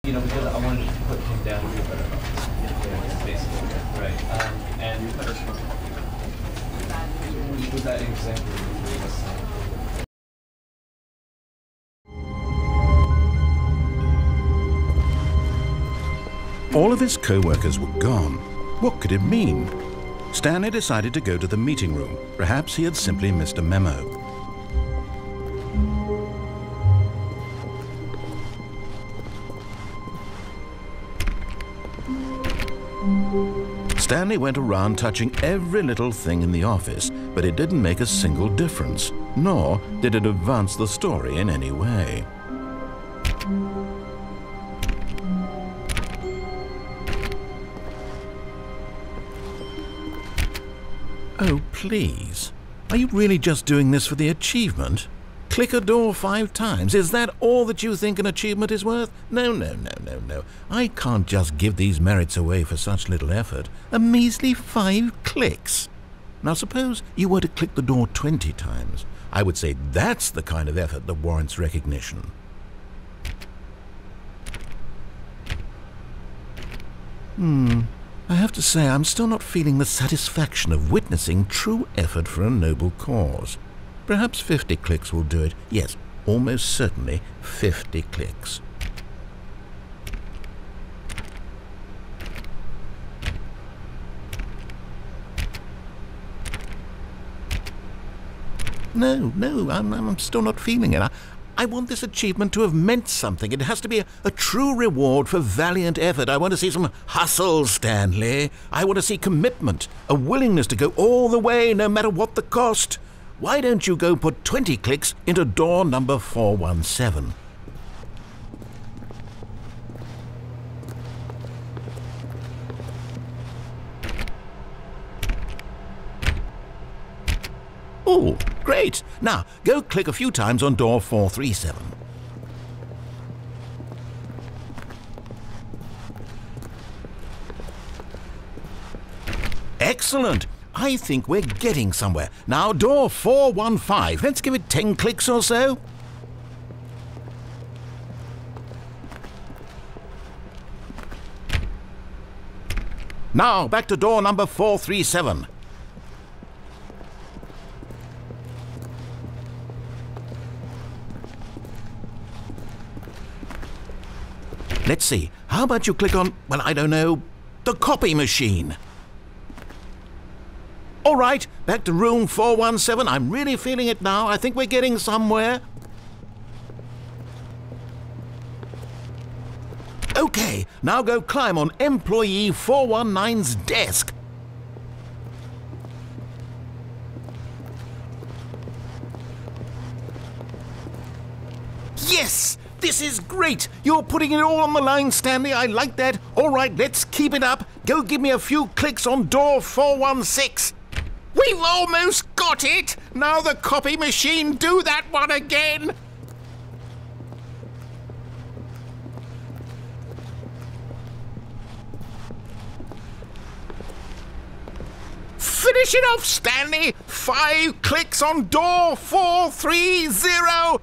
Because I wanted to put him down here, but basically, right. And was that exactly what you were saying? All of his co-workers were gone. What could it mean? Stanley decided to go to the meeting room. Perhaps he had simply missed a memo. Stanley went around touching every little thing in the office, but it didn't make a single difference, nor did it advance the story in any way. Oh, please. Are you really just doing this for the achievement? Click a door 5 times. Is that all that you think an achievement is worth? No, no, no, no, no. I can't just give these merits away for such little effort. A measly 5 clicks. Now suppose you were to click the door 20 times. I would say that's the kind of effort that warrants recognition. I have to say I'm still not feeling the satisfaction of witnessing true effort for a noble cause. Perhaps 50 clicks will do it. Yes, almost certainly 50 clicks. No, I'm still not feeling it. I want this achievement to have meant something. It has to be a true reward for valiant effort. I want to see some hustle, Stanley. I want to see commitment, a willingness to go all the way, no matter what the cost. Why don't you go put 20 clicks into door number 417? Oh, great! Now, go click a few times on door 437. Excellent! I think we're getting somewhere. Now, door 415. Let's give it 10 clicks or so. Now, back to door number 437. Let's see. How about you click on, well, I don't know, the copy machine? All right, back to room 417. I'm really feeling it now. I think we're getting somewhere. Okay, now go climb on employee 419's desk. Yes! This is great! You're putting it all on the line, Stanley. I like that. All right, let's keep it up. Go give me a few clicks on door 416. We've almost got it! Now the copy machine, do that one again! Finish it off, Stanley! 5 clicks on door 430!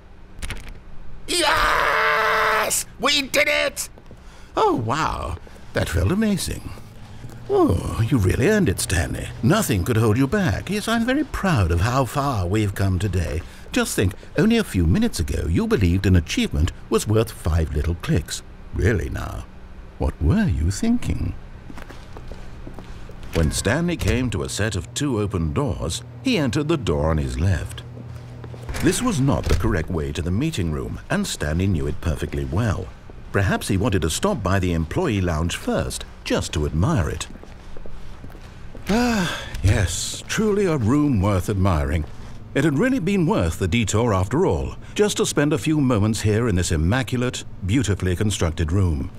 Yes! We did it! Oh, wow. That felt amazing. Oh, you really earned it, Stanley. Nothing could hold you back. Yes, I'm very proud of how far we've come today. Just think, only a few minutes ago you believed an achievement was worth 5 little clicks. Really now, what were you thinking? When Stanley came to a set of 2 open doors, he entered the door on his left. This was not the correct way to the meeting room, and Stanley knew it perfectly well. Perhaps he wanted to stop by the employee lounge first, just to admire it. Ah, yes, truly a room worth admiring. It had really been worth the detour after all, just to spend a few moments here in this immaculate, beautifully constructed room.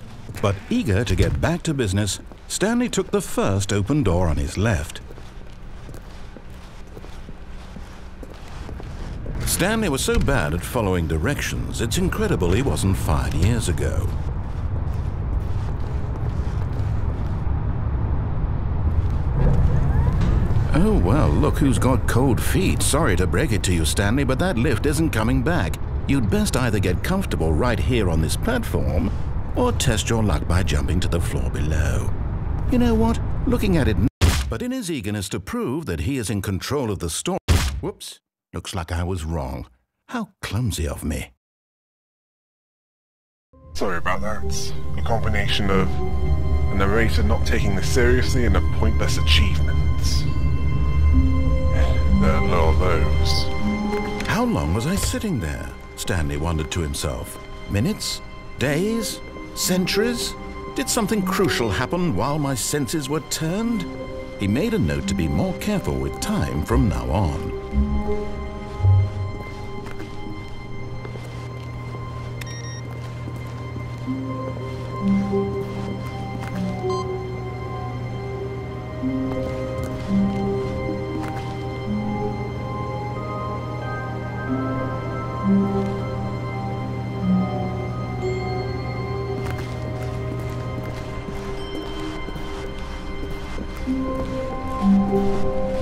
But eager to get back to business, Stanley took the first open door on his left. Stanley was so bad at following directions, it's incredible he wasn't fired years ago. Oh, well, look who's got cold feet. Sorry to break it to you, Stanley, but that lift isn't coming back. You'd best either get comfortable right here on this platform, or test your luck by jumping to the floor below. You know what? Looking at it now, but in his eagerness to prove that he is in control of the story... Whoops, looks like I was wrong. How clumsy of me. Sorry about that. A combination of a narrator not taking this seriously and a pointless achievement. There are a lot of those. How long was I sitting there? Stanley wondered to himself. Minutes? Days? Centuries? Did something crucial happen while my senses were turned? He made a note to be more careful with time from now on.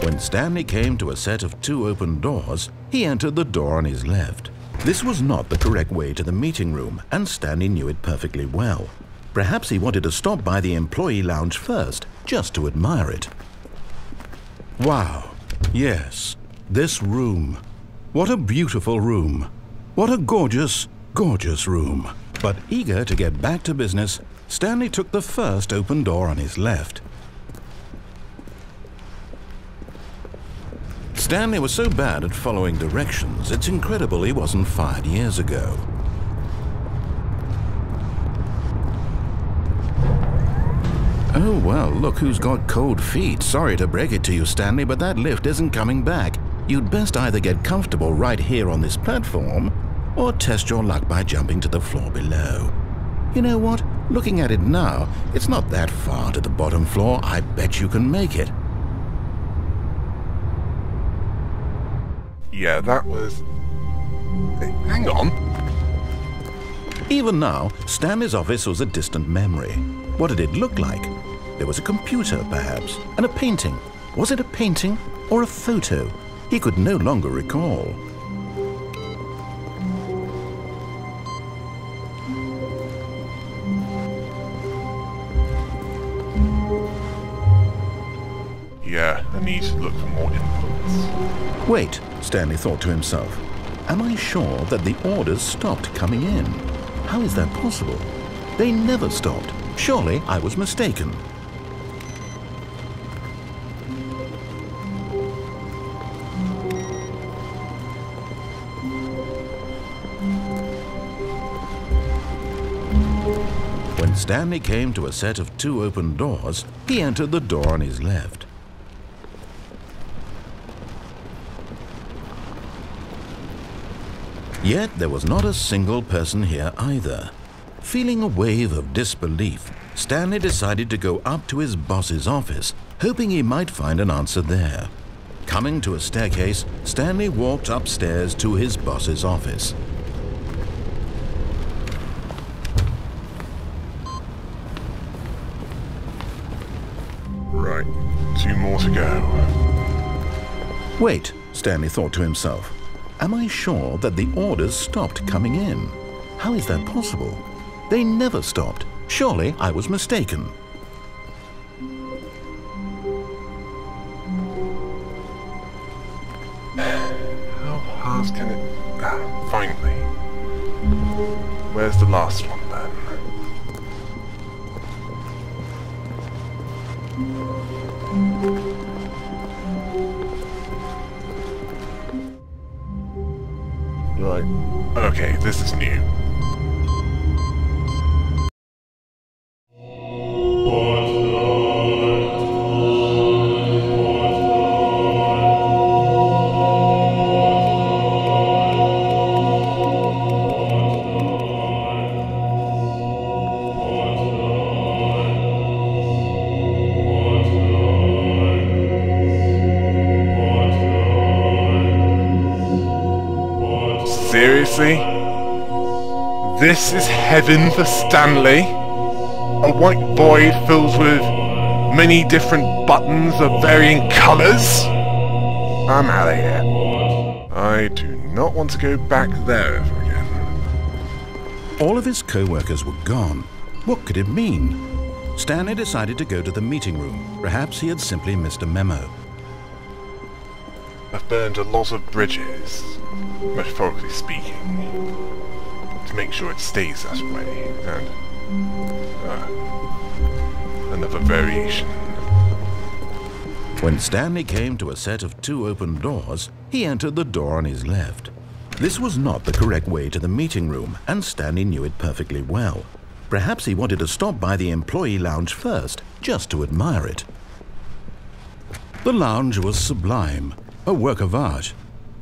When Stanley came to a set of 2 open doors, he entered the door on his left. This was not the correct way to the meeting room, and Stanley knew it perfectly well. Perhaps he wanted to stop by the employee lounge first, just to admire it. Wow, yes, this room. What a beautiful room. What a gorgeous, gorgeous room. But eager to get back to business, Stanley took the first open door on his left. Stanley was so bad at following directions, it's incredible he wasn't fired years ago. Oh well, look who's got cold feet. Sorry to break it to you, Stanley, but that lift isn't coming back. You'd best either get comfortable right here on this platform, or test your luck by jumping to the floor below. You know what? Looking at it now, it's not that far to the bottom floor. I bet you can make it. Yeah, that was... Hang on. Even now, Stanley's office was a distant memory. What did it look like? There was a computer, perhaps, and a painting. Was it a painting or a photo? He could no longer recall. Yeah, I need to look for more inputs. Wait, Stanley thought to himself. Am I sure that the orders stopped coming in? How is that possible? They never stopped. Surely I was mistaken. When Stanley came to a set of 2 open doors, he entered the door on his left. Yet there was not a single person here either. Feeling a wave of disbelief, Stanley decided to go up to his boss's office, hoping he might find an answer there. Coming to a staircase, Stanley walked upstairs to his boss's office. Right, 2 more to go. Wait, Stanley thought to himself. Am I sure that the orders stopped coming in? How is that possible? They never stopped. Surely I was mistaken. How hard can it... finally. Where's the last one then? Right. Okay, this is new. Seriously? This is heaven for Stanley? A white void filled with many different buttons of varying colours? I'm out of here. I do not want to go back there ever again. All of his co-workers were gone, What could it mean? Stanley decided to go to the meeting room. Perhaps he had simply missed a memo. I've burned a lot of bridges, metaphorically speaking, to make sure it stays that way, and another variation. When Stanley came to a set of 2 open doors, he entered the door on his left. This was not the correct way to the meeting room, and Stanley knew it perfectly well. Perhaps he wanted to stop by the employee lounge first, just to admire it. The lounge was sublime, a work of art.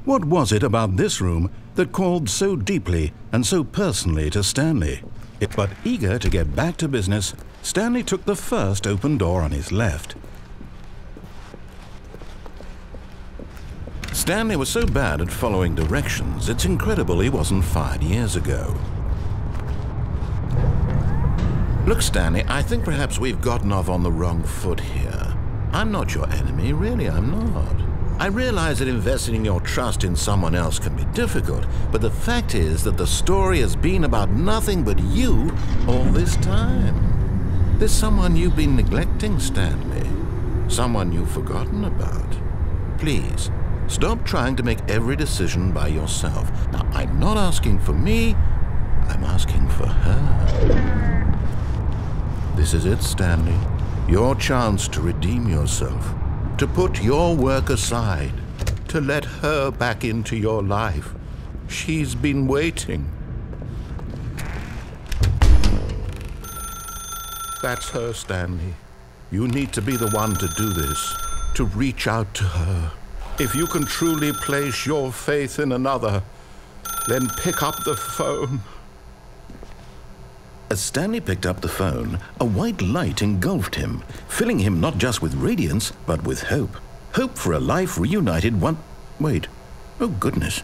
What was it about this room that called so deeply and so personally to Stanley? But eager to get back to business, Stanley took the first open door on his left. Stanley was so bad at following directions, it's incredible he wasn't fired years ago. Look, Stanley, I think perhaps we've gotten off on the wrong foot here. I'm not your enemy, really, I'm not. I realize that investing your trust in someone else can be difficult, but the fact is that the story has been about nothing but you all this time. There's someone you've been neglecting, Stanley. Someone you've forgotten about. Please, stop trying to make every decision by yourself. Now, I'm not asking for me, I'm asking for her. This is it, Stanley. Your chance to redeem yourself. To put your work aside. To let her back into your life. She's been waiting. That's her, Stanley. You need to be the one to do this. To reach out to her. If you can truly place your faith in another, then pick up the phone. As Stanley picked up the phone, a white light engulfed him, filling him not just with radiance, but with hope. Hope for a life reunited one... Wait. Oh, goodness.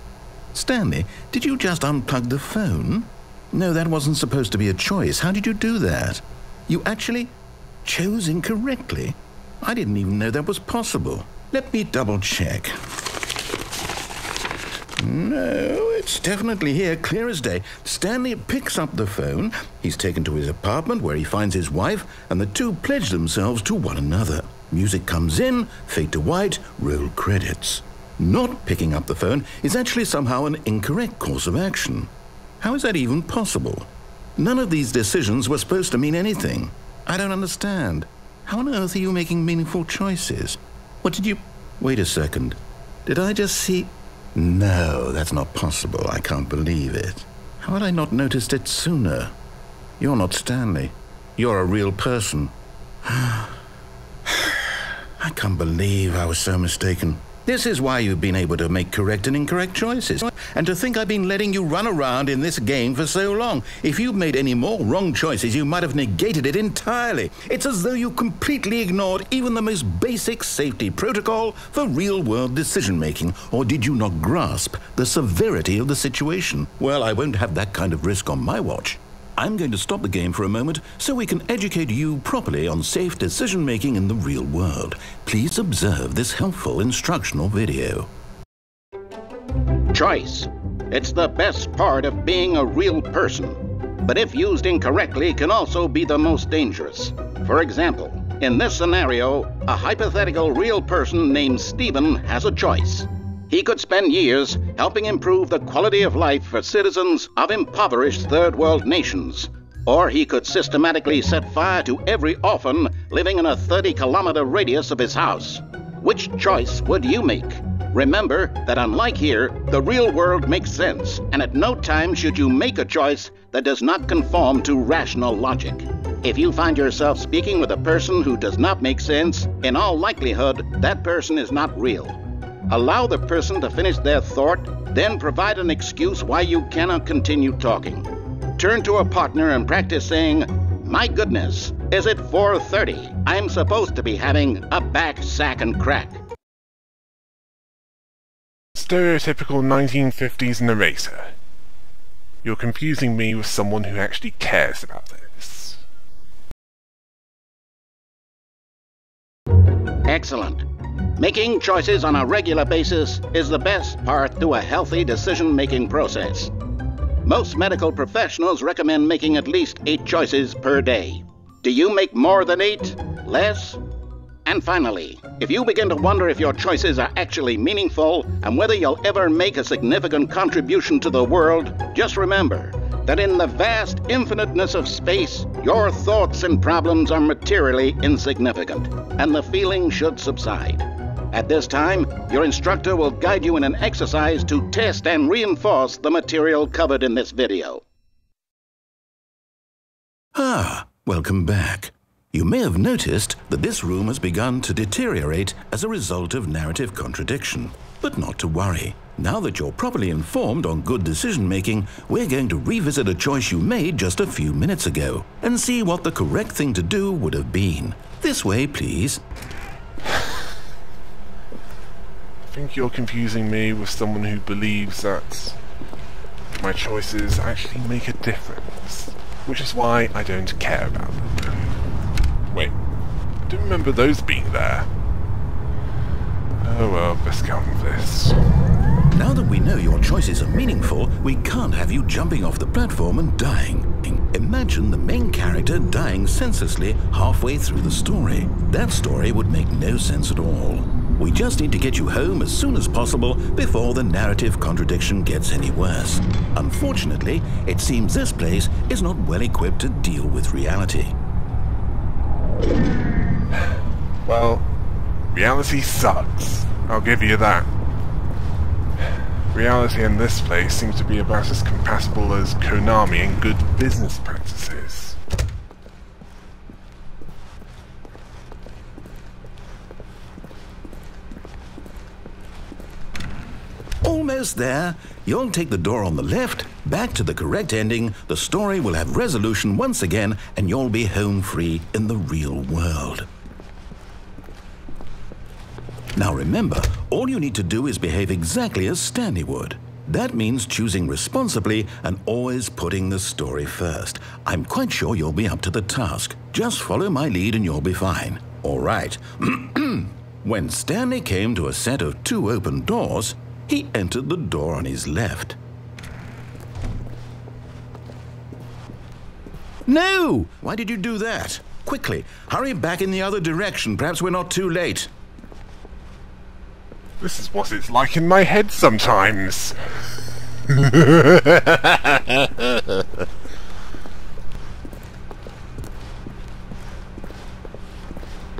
Stanley, did you just unplug the phone? No, that wasn't supposed to be a choice. How did you do that? You actually chose incorrectly? I didn't even know that was possible. Let me double-check. No, it's definitely here, clear as day. Stanley picks up the phone. He's taken to his apartment where he finds his wife, and the two pledge themselves to one another. Music comes in, fade to white, roll credits. Not picking up the phone is actually somehow an incorrect course of action. How is that even possible? None of these decisions were supposed to mean anything. I don't understand. How on earth are you making meaningful choices? What did you... Wait a second. Did I just see... No, that's not possible. I can't believe it. How had I not noticed it sooner? You're not Stanley. You're a real person. I can't believe I was so mistaken. This is why you've been able to make correct and incorrect choices. And to think I've been letting you run around in this game for so long. If you'd made any more wrong choices, you might have negated it entirely. It's as though you completely ignored even the most basic safety protocol for real-world decision-making. Or did you not grasp the severity of the situation? Well, I won't have that kind of risk on my watch. I'm going to stop the game for a moment so we can educate you properly on safe decision-making in the real world. Please observe this helpful instructional video. Choice. It's the best part of being a real person, but if used incorrectly can also be the most dangerous. For example, in this scenario, a hypothetical real person named Stephen has a choice. He could spend years helping improve the quality of life for citizens of impoverished third world nations. Or he could systematically set fire to every orphan living in a 30-kilometer radius of his house. Which choice would you make? Remember that unlike here, the real world makes sense, and at no time should you make a choice that does not conform to rational logic. If you find yourself speaking with a person who does not make sense, in all likelihood, that person is not real. Allow the person to finish their thought, then provide an excuse why you cannot continue talking. Turn to a partner and practice saying, "My goodness, is it 4:30? I'm supposed to be having a back, sack, and crack." Stereotypical 1950s narrator. You're confusing me with someone who actually cares about this. Excellent. Making choices on a regular basis is the best part to a healthy decision-making process. Most medical professionals recommend making at least 8 choices per day. Do you make more than 8? Less? And finally, if you begin to wonder if your choices are actually meaningful and whether you'll ever make a significant contribution to the world, just remember that in the vast infiniteness of space, your thoughts and problems are materially insignificant, and the feeling should subside. At this time, your instructor will guide you in an exercise to test and reinforce the material covered in this video. Ah, welcome back. You may have noticed that this room has begun to deteriorate as a result of narrative contradiction. But not to worry. Now that you're properly informed on good decision-making, we're going to revisit a choice you made just a few minutes ago and see what the correct thing to do would have been. This way, please. I think you're confusing me with someone who believes that my choices actually make a difference, which is why I don't care about them. Wait, I don't remember those being there. Oh well, let's get on with this. Now that we know your choices are meaningful, we can't have you jumping off the platform and dying. Imagine the main character dying senselessly halfway through the story. That story would make no sense at all. We just need to get you home as soon as possible before the narrative contradiction gets any worse. Unfortunately, it seems this place is not well equipped to deal with reality. Well, reality sucks. I'll give you that. Reality in this place seems to be about as compatible as Konami and good business practices. Almost there. You'll take the door on the left, back to the correct ending, the story will have resolution once again, and you'll be home free in the real world. Now remember, all you need to do is behave exactly as Stanley would. That means choosing responsibly and always putting the story first. I'm quite sure you'll be up to the task. Just follow my lead and you'll be fine. All right. When Stanley came to a set of 2 open doors, he entered the door on his left. No! Why did you do that? Quickly, hurry back in the other direction. Perhaps we're not too late. This is what it's like in my head sometimes.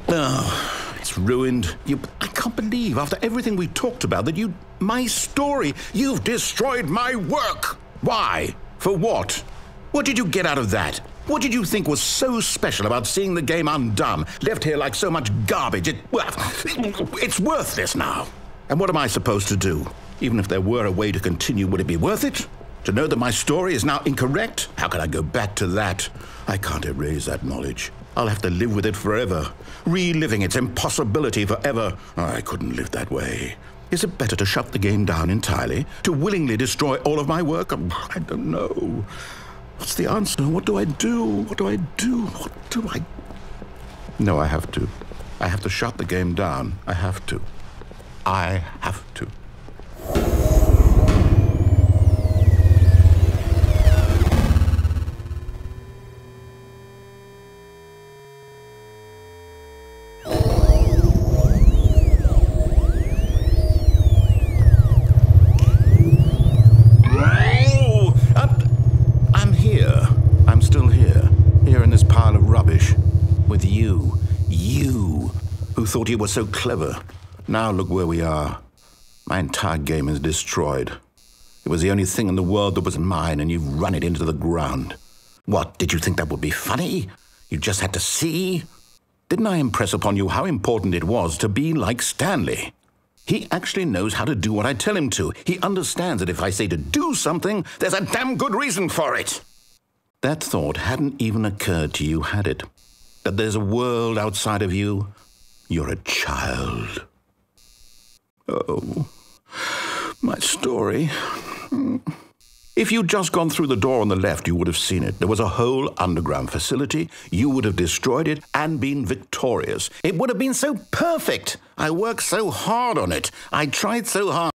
Oh, it's ruined. I can't believe, after everything we talked about, that my story, you've destroyed my work. Why? For what? What did you get out of that? What did you think was so special about seeing the game undone, left here like so much garbage? It's worthless now. And what am I supposed to do? Even if there were a way to continue, would it be worth it? To know that my story is now incorrect? How can I go back to that? I can't erase that knowledge. I'll have to live with it forever, reliving its impossibility forever. I couldn't live that way. Is it better to shut the game down entirely? To willingly destroy all of my work? I don't know. What's the answer? What do I do? What do I do? What do I... No, I have to. I have to shut the game down. I have to. I have to. I'm here. I'm still here. Here in this pile of rubbish. With you. You, who thought you were so clever. Now look where we are. My entire game is destroyed. It was the only thing in the world that was mine, and you've run it into the ground. What, did you think that would be funny? You just had to see? Didn't I impress upon you how important it was to be like Stanley? He actually knows how to do what I tell him to. He understands that if I say to do something, there's a damn good reason for it. That thought hadn't even occurred to you, had it? That there's a world outside of you? You're a child. Oh, my story. If you'd just gone through the door on the left, you would have seen it. There was a whole underground facility. You would have destroyed it and been victorious. It would have been so perfect. I worked so hard on it. I tried so hard.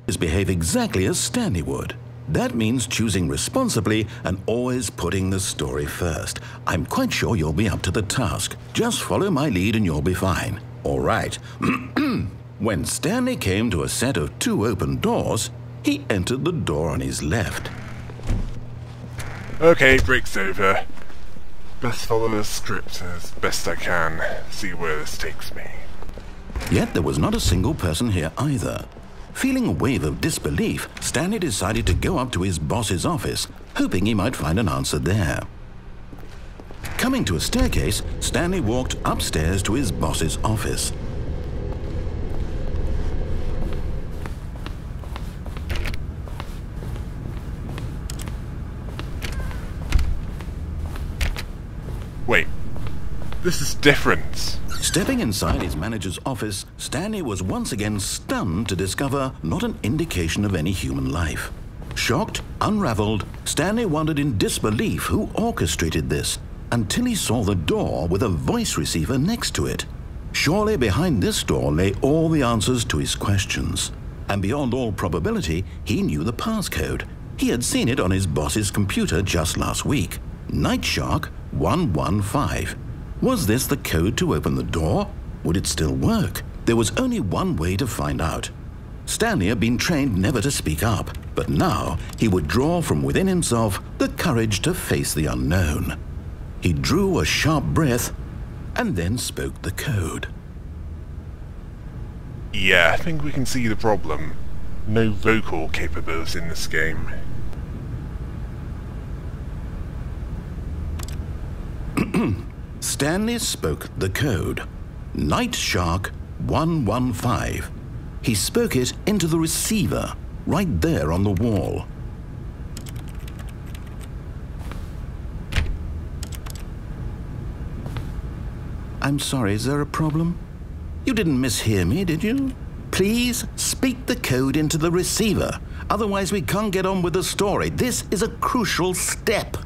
behave exactly as Stanley would. That means choosing responsibly and always putting the story first. I'm quite sure you'll be up to the task. Just follow my lead and you'll be fine. All right. When Stanley came to a set of 2 open doors, he entered the door on his left. Okay, break's over. Best follow the script as best I can. See where this takes me. Yet there was not a single person here either. Feeling a wave of disbelief, Stanley decided to go up to his boss's office, hoping he might find an answer there. Coming to a staircase, Stanley walked upstairs to his boss's office. Wait, this is different. Stepping inside his manager's office, Stanley was once again stunned to discover not an indication of any human life. Shocked, unraveled, Stanley wondered in disbelief who orchestrated this, until he saw the door with a voice receiver next to it. Surely behind this door lay all the answers to his questions. And beyond all probability, he knew the passcode. He had seen it on his boss's computer just last week. Night Shark 115. Was this the code to open the door? Would it still work? There was only one way to find out. Stanley had been trained never to speak up, but now he would draw from within himself the courage to face the unknown. He drew a sharp breath and then spoke the code. Yeah, I think we can see the problem. No vocal capability in this game. Stanley spoke the code. Night Shark 115. He spoke it into the receiver, right there on the wall. I'm sorry, is there a problem? You didn't mishear me, did you? Please speak the code into the receiver. Otherwise we can't get on with the story. This is a crucial step.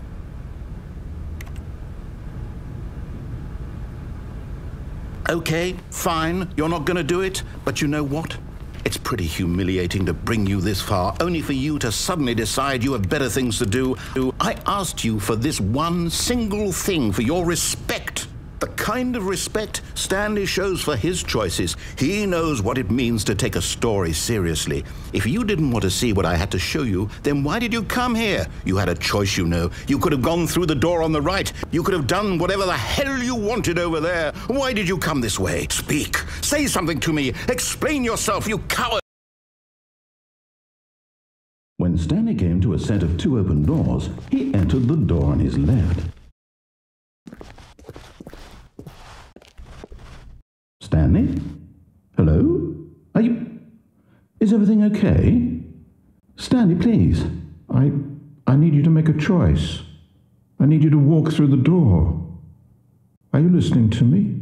Okay, fine, you're not gonna do it, but you know what? It's pretty humiliating to bring you this far, only for you to suddenly decide you have better things to do. I asked you for this one single thing, for your respect. The kind of respect Stanley shows for his choices. He knows what it means to take a story seriously. If you didn't want to see what I had to show you, then why did you come here? You had a choice, you know. You could have gone through the door on the right. You could have done whatever the hell you wanted over there. Why did you come this way? Speak. Say something to me. Explain yourself, you coward. When Stanley came to a set of 2 open doors, he entered the door on his left. Stanley? Hello? Are you... Is everything okay? Stanley, please. I need you to make a choice. I need you to walk through the door. Are you listening to me?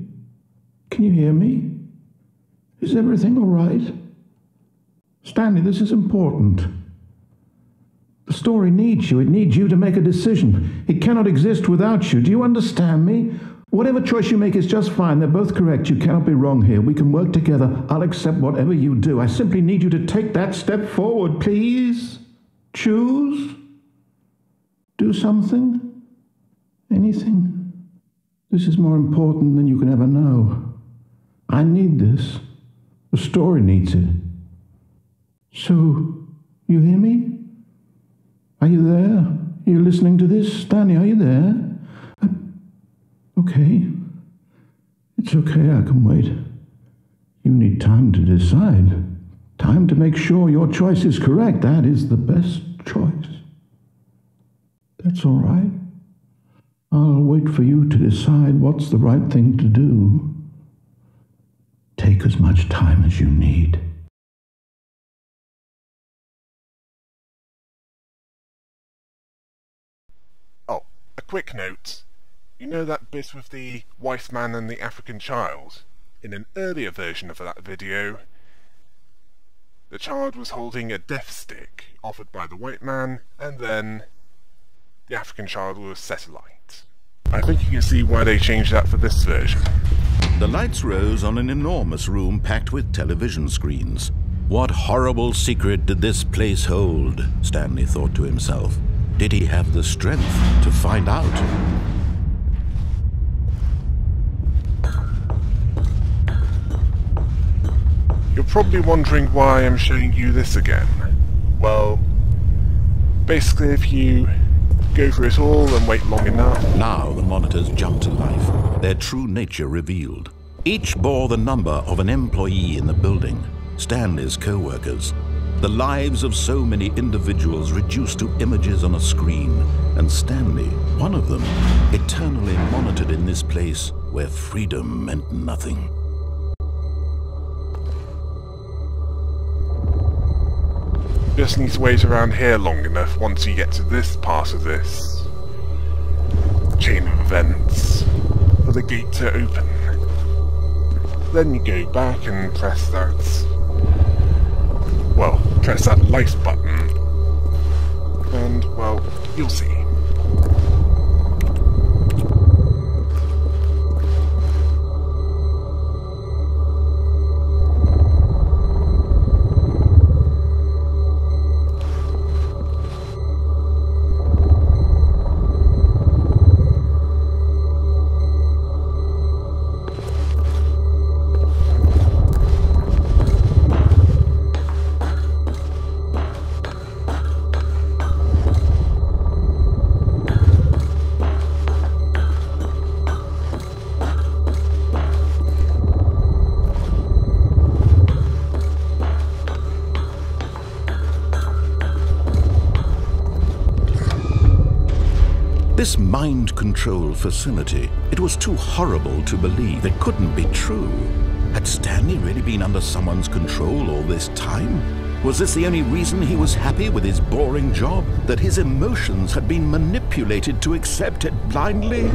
Can you hear me? Is everything all right? Stanley, this is important. The story needs you. It needs you to make a decision. It cannot exist without you. Do you understand me? Whatever choice you make is just fine. They're both correct. You cannot be wrong here. We can work together. I'll accept whatever you do. I simply need you to take that step forward, please. Choose. Do something. Anything. This is more important than you can ever know. I need this. The story needs it. So, you hear me? Are you there? Are you listening to this? Stanley, are you there? Okay. It's okay, I can wait. You need time to decide. Time to make sure your choice is correct. That is the best choice. That's all right. I'll wait for you to decide what's the right thing to do. Take as much time as you need. Oh, a quick note. You know that bit with the white man and the African child? In an earlier version of that video, the child was holding a death stick offered by the white man, and then the African child was set alight. I think you can see why they changed that for this version. The lights rose on an enormous room packed with television screens. What horrible secret did this place hold? Stanley thought to himself. Did he have the strength to find out? You're probably wondering why I'm showing you this again. Well, basically if you go through it all and wait long enough... Now the monitors jumped to life, their true nature revealed. Each bore the number of an employee in the building, Stanley's co-workers. The lives of so many individuals reduced to images on a screen, and Stanley, one of them, eternally monitored in this place where freedom meant nothing. Just need to wait around here long enough once you get to this part of this chain of events for the gate to open. Then you go back and press that... well, press that light button. And, well, you'll see. This mind control facility, it was too horrible to believe. It couldn't be true. Had Stanley really been under someone's control all this time? Was this the only reason he was happy with his boring job? That his emotions had been manipulated to accept it blindly?